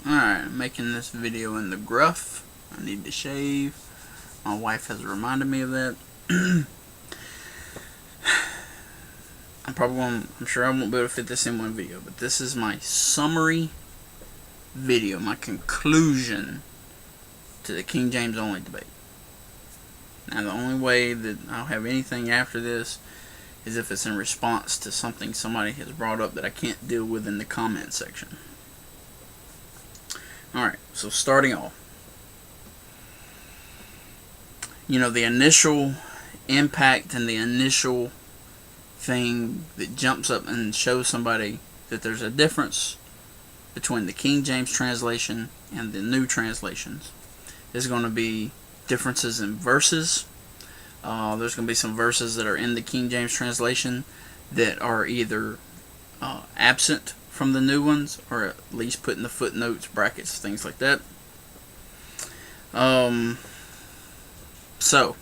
Alright, I'm making this video in the gruff. I need to shave. My wife has reminded me of that. I'm sure I won't be able to fit this in one video, but this is my summary video, my conclusion to the King James only debate. Now, the only way that I'll have anything after this is if it's in response to something somebody has brought up that I can't deal with in the comment section. Alright, so starting off, the initial impact and the initial thing that jumps up and shows somebody that there's a difference between the King James translation and the new translations is going to be differences in verses. There's going to be some verses that are in the King James translation that are either absent from the new ones, or at least put in the footnotes, brackets, things like that. So,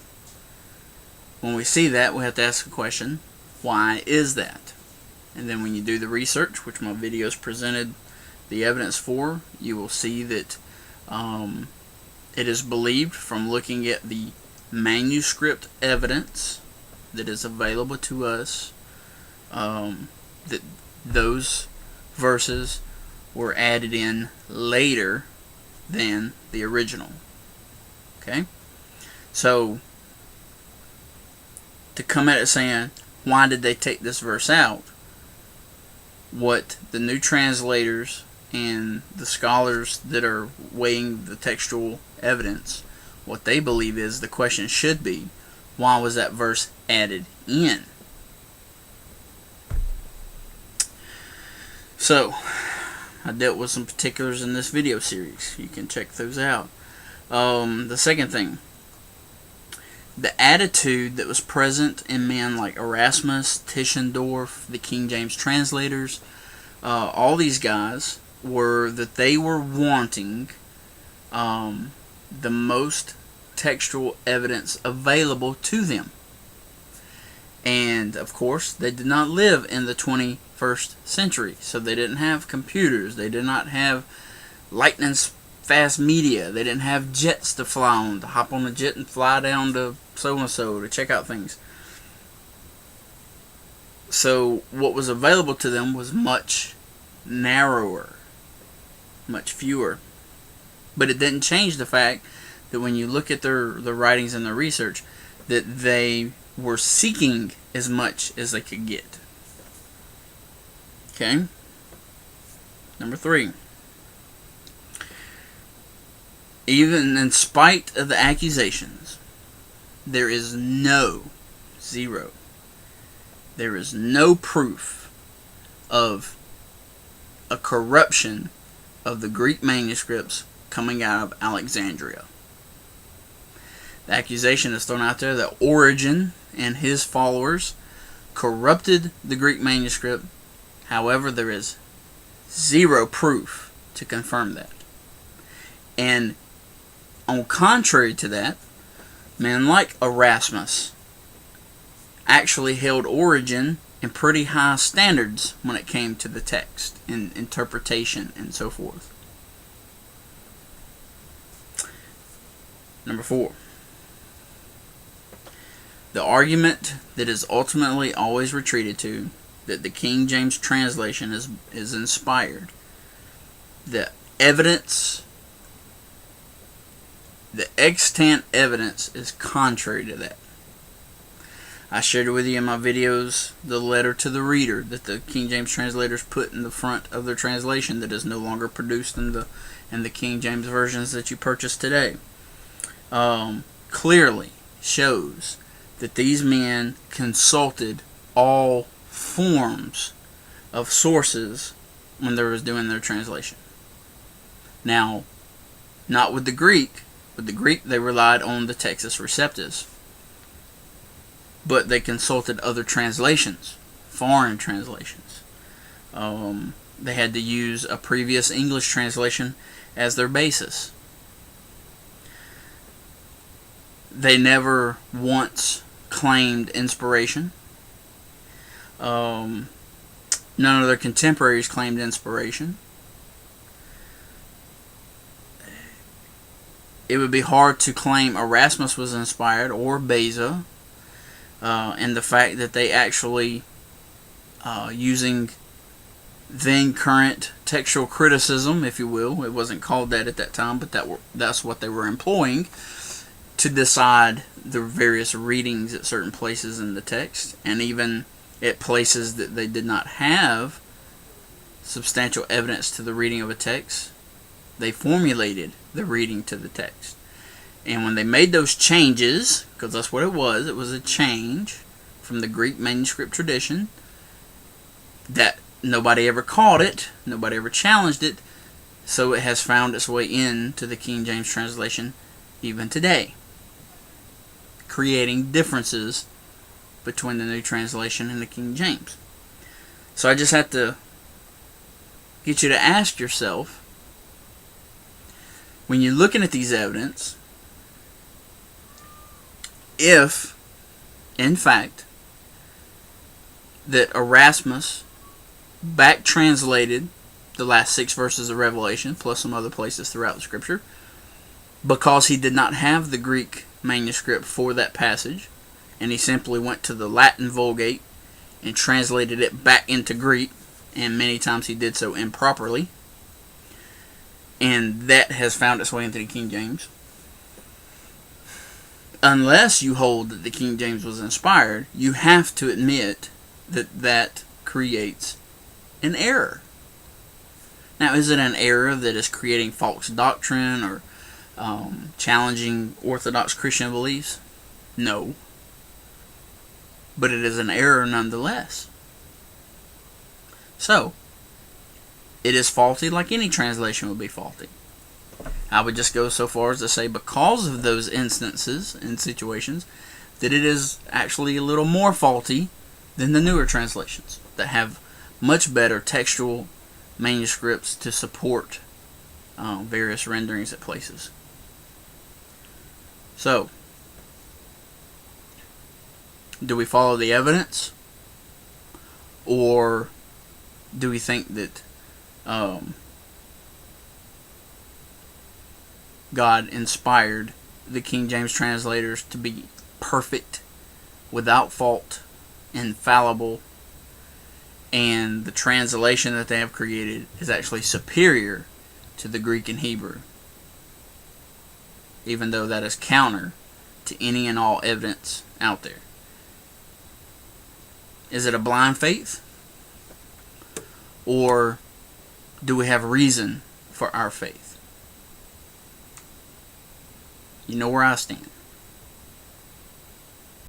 when we see that, we have to ask a question, why is that? And then when you do the research, which my videos presented the evidence for, you will see that it is believed from looking at the manuscript evidence that is available to us that those verses were added in later than the original. Okay? So, to come at it saying, why did they take this verse out? What the new translators and the scholars that are weighing the textual evidence, what they believe is the question should be, why was that verse added in? So, I dealt with some particulars in this video series. You can check those out. The second thing, the attitude that was present in men like Erasmus, Tischendorf, the King James translators, all these guys, were that they were wanting the most textual evidence available to them. And, of course, they did not live in the 21st century, so they didn't have computers, they did not have lightning fast media, they didn't have jets to fly on, to hop on a jet and fly down to so-and-so to check out things. So, what was available to them was much narrower, much fewer. But it didn't change the fact that when you look at their writings and their research, that they were seeking as much as they could get. Okay? Number 3. Even in spite of the accusations, there is zero, there is no proof of a corruption of the Greek manuscripts coming out of Alexandria. The accusation is thrown out there that Origen and his followers corrupted the Greek manuscript. However, there is zero proof to confirm that. And on contrary to that, men like Erasmus actually held Origen in pretty high standards when it came to the text and interpretation and so forth. Number 4. The argument that is ultimately always retreated to, that the King James translation is inspired. The evidence, the extant evidence is contrary to that. I shared with you in my videos the letter to the reader that the King James translators put in the front of their translation that is no longer produced in the King James versions that you purchase today. Clearly shows that these men consulted all forms of sources when they was doing their translation. Now, not with the Greek. With the Greek, they relied on the Textus Receptus. But they consulted other translations, foreign translations. They had to use a previous English translation as their basis. They never once claimed inspiration. None of their contemporaries claimed inspiration. it would be hard to claim Erasmus was inspired or Beza, and the fact that they actually, using then current textual criticism, if you will, it wasn't called that at that time, but that's what they were employing to decide the various readings at certain places in the text, and even at places that they did not have substantial evidence to the reading of a text, they formulated the reading to the text. And when they made those changes, because that's what it was a change from the Greek manuscript tradition, that nobody ever caught it, nobody ever challenged it, so it has found its way into the King James translation even today, creating differences between the New Translation and the King James. So I just have to get you to ask yourself, when you're looking at these evidence, if, in fact, that Erasmus back translated the last 6 verses of Revelation, plus some other places throughout the Scripture, because he did not have the Greek manuscript for that passage, and he simply went to the Latin Vulgate and translated it back into Greek, and many times he did so improperly, and that has found its way into the King James. Unless you hold that the King James was inspired, you have to admit that that creates an error. Now, is it an error that is creating false doctrine or challenging Orthodox Christian beliefs? No. But it is an error nonetheless. So, it is faulty like any translation would be faulty. I would just go so far as to say, because of those instances and situations, that it is actually a little more faulty than the newer translations that have much better textual manuscripts to support various renderings at places. So, do we follow the evidence, or do we think that God inspired the King James translators to be perfect, without fault, infallible, and the translation that they have created is actually superior to the Greek and Hebrew, even though that is counter to any and all evidence out there? Is it a blind faith? Or do we have reason for our faith? You know where I stand.